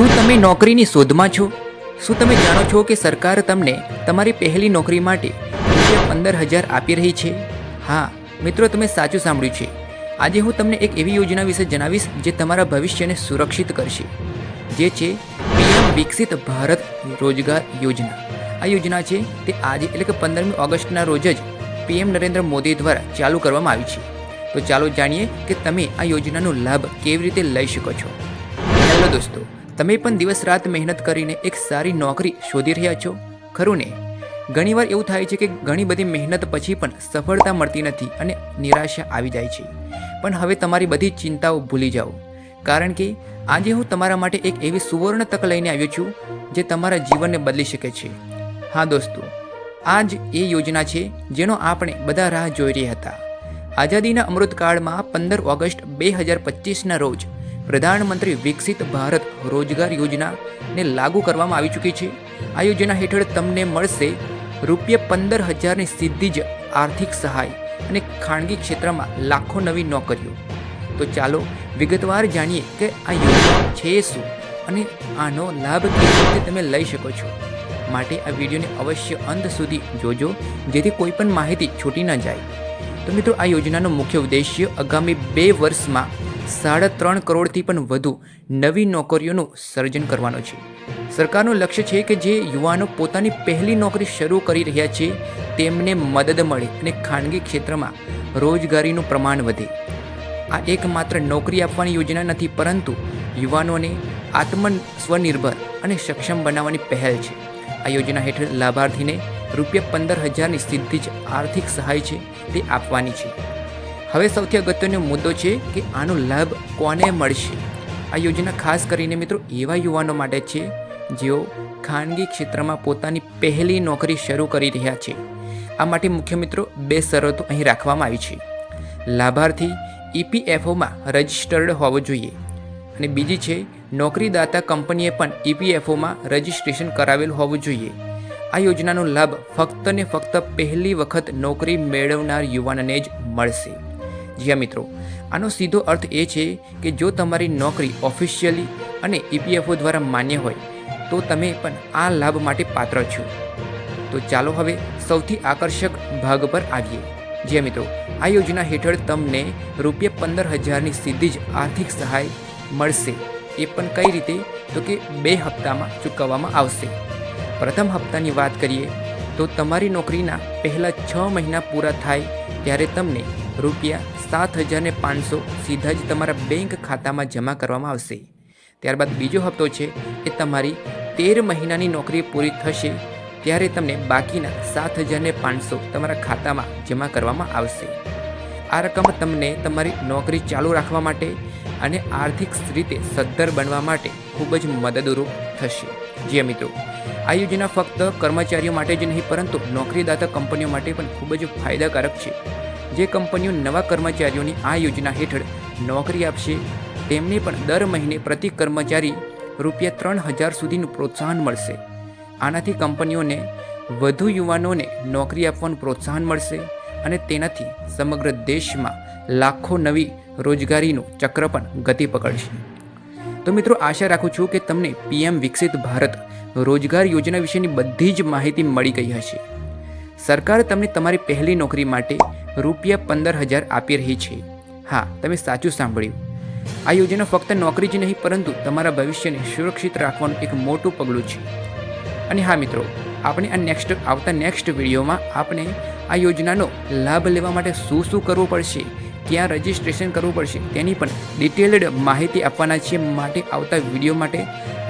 શું તમે નોકરીની શોધમાં છો? શું તમે જાણો છો કે સરકાર તમને તમારી પહેલી નોકરી માટે ₹15,000 આપી રહી છે? હા મિત્રો, તમે સાચું સાંભળ્યું છે. આજે હું તમને એક એવી યોજના વિશે જણાવીશ જે તમારા ભવિષ્યને સુરક્ષિત કરશે, જે છે પીએમ વિકસિત ભારત રોજગાર યોજના. આ યોજના છે તે આજે એટલે કે 15મી ઓગસ્ટના રોજ જ પીએમ નરેન્દ્ર મોદી દ્વારા ચાલુ કરવામાં આવી છે. તો ચાલો જાણીએ કે તમે આ યોજનાનો લાભ કેવી રીતે લઈ શકો છો. હેલો દોસ્તો, તમે પણ દિવસ રાત મહેનત કરીને એક સારી નોકરી શોધી રહ્યા છો, ખરું ને? ઘણીવાર એવું થાય છે કે ઘણી બધી મહેનત પછી પણ સફળતા મળતી નથી અને નિરાશા આવી જાય છે. પણ હવે તમારી બધી ચિંતાઓ ભૂલી જાઓ, કારણ કે આજે હું તમારા માટે એક એવી સુવર્ણ તક લઈને આવ્યો છું જે તમારા જીવનને બદલી શકે છે. હા દોસ્તો, આ જ એ યોજના છે જેનો આપણે બધા રાહ જોઈ રહ્યા હતા. આઝાદીના અમૃતકાળમાં 15 ઓગસ્ટ 2025ના રોજ પ્રધાનમંત્રી વિકસિત ભારત રોજગાર યોજનાને લાગુ કરવામાં આવી ચૂકી છે. આ યોજના હેઠળ તમને મળશે ₹15,000ની સીધી જ આર્થિક સહાય અને ખાનગી ક્ષેત્રમાં લાખો નવી નોકરીઓ. તો ચાલો વિગતવાર જાણીએ કે આ યોજના છે શું અને આનો લાભ કેવી રીતે તમે લઈ શકો છો. માટે આ વિડીયોને અવશ્ય અંત સુધી જોજો, જેથી કોઈ પણ માહિતી છૂટી ન જાય. તો મિત્રો, આ યોજનાનો મુખ્ય ઉદ્દેશ્ય આગામી 2 વર્ષમાં 3.5 કરોડથી પણ વધુ નવી નોકરીઓનું સર્જન કરવાનો છે. સરકારનું લક્ષ્ય છે કે જે યુવાનો પોતાની પહેલી નોકરી શરૂ કરી રહ્યા છે તેમને મદદ મળે અને ખાનગી ક્ષેત્રમાં રોજગારીનું પ્રમાણ વધે. આ એકમાત્ર નોકરી આપવાની યોજના નથી, પરંતુ યુવાનોને સ્વનિર્ભર અને સક્ષમ બનાવવાની પહેલ છે. આ યોજના હેઠળ લાભાર્થીને ₹15,000ની સીધી જ આર્થિક સહાય છે તે આપવાની છે. હવે સૌથી અગત્યનો મુદ્દો છે કે આનો લાભ કોને મળશે. આ યોજના ખાસ કરીને મિત્રો એવા યુવાનો માટે છે જેઓ ખાનગી ક્ષેત્રમાં પોતાની પહેલી નોકરી શરૂ કરી રહ્યા છે. આ માટે મુખ્ય મિત્રો 2 શરતો અહીં રાખવામાં આવી છે. લાભાર્થી EPFOમાં રજિસ્ટર્ડ હોવો જોઈએ અને બીજી છે નોકરીદાતા કંપનીએ પણ EPFOમાં રજિસ્ટ્રેશન કરાવેલું હોવું જોઈએ. આ યોજનાનો લાભ ફક્ત ને ફક્ત પહેલી વખત નોકરી મેળવનાર યુવાનને જ મળશે. જી હા મિત્રો, આનો સીધો અર્થ એ છે કે જો તમારી નોકરી ઓફિશિયલી અને EPFO દ્વારા માન્ય હોય તો તમે પણ આ લાભ માટે પાત્ર છો. તો ચાલો હવે સૌથી આકર્ષક ભાગ પર આવીએ. જી હા મિત્રો, આ યોજના હેઠળ તમને ₹15,000ની સીધી જ આર્થિક સહાય મળશે. એ પણ કઈ રીતે? તો કે 2 હપ્તામાં ચૂકવવામાં આવશે. પ્રથમ હપ્તાની વાત કરીએ તો તમારી નોકરીના પહેલા 6 મહિના પૂરા થાય ત્યારે તમને ₹7,500 સીધા જ તમારા બેંક ખાતામાં જમા કરવામાં આવશે. ત્યારબાદ બીજો હપ્તો છે એ તમારી 13 મહિનાની નોકરી પૂરી થશે ત્યારે તમને બાકીના ₹7,500 તમારા ખાતામાં જમા કરવામાં આવશે. આ રકમ તમને તમારી નોકરી ચાલુ રાખવા માટે અને આર્થિક રીતે સદ્ધર બનવા માટે ખૂબ જ મદદરૂપ થશે. જી મિત્રો, આ યોજના ફક્ત કર્મચારીઓ માટે જ નહીં પરંતુ નોકરીદાતા કંપનીઓ માટે પણ ખૂબ જ ફાયદાકારક છે. જે કંપનીઓ નવા કર્મચારીઓની આ યોજના હેઠળ નોકરી આપશે તેમને પણ દર મહિને પ્રતિ કર્મચારી ₹3,000 સુધીનું પ્રોત્સાહન મળશે. આનાથી કંપનીઓને વધુ યુવાનોને નોકરી આપવાનું પ્રોત્સાહન મળશે અને તેનાથી સમગ્ર દેશમાં લાખો નવી રોજગારીનું ચક્ર પણ ગતિ પકડશે. તો મિત્રો, આશા રાખું છું કે તમને પીએમ વિકસિત ભારત રોજગાર યોજના વિશેની બધી જ માહિતી મળી ગઈ હશે. સરકાર તમને તમારી પહેલી નોકરી માટે ₹15,000 આપી રહી છે. હા, તમે સાચું સાંભળ્યું. આ યોજના ફક્ત નોકરી જ નહીં પરંતુ તમારા ભવિષ્યને સુરક્ષિત રાખવાનું એક મોટું પગલું છે. અને હા મિત્રો, આપણે આવતા નેક્સ્ટ વિડીયોમાં આપણે આ યોજનાનો લાભ લેવા માટે શું શું કરવું પડશે, ક્યાં રજિસ્ટ્રેશન કરવું પડશે તેની પણ ડિટેલ્ડ માહિતી આપવાના છીએ. માટે આવતા વિડીયો માટે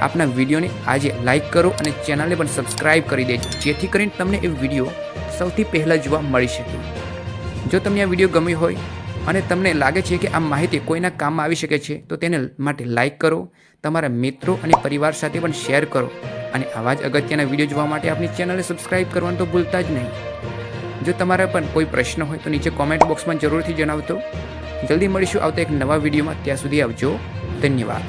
આપના વિડીયોને આજે લાઇક કરો અને ચેનલને પણ સબસ્ક્રાઇબ કરી દેજો, જેથી કરીને તમને એ વિડીયો સૌથી પહેલાં જોવા મળી શકે. જો તમને આ વિડીયો ગમ્યો હોય અને તમને લાગે છે કે આ માહિતી કોઈના કામમાં આવી શકે છે તો તેને માટે લાઇક કરો, તમારા મિત્રો અને પરિવાર સાથે પણ શેર કરો અને આવા જ અગત્યના વિડીયો જોવા માટે આપણી ચેનલને સબસ્ક્રાઇબ કરવાનું તો ભૂલતા જ નહીં. જો તમારા પણ કોઈ પ્રશ્ન હોય તો નીચે કોમેન્ટ બોક્સમાં જરૂરથી જણાવતો. જલ્દી મળીશું આવતા એક નવા વિડીયોમાં. ત્યાં સુધી આવજો. ધન્યવાદ.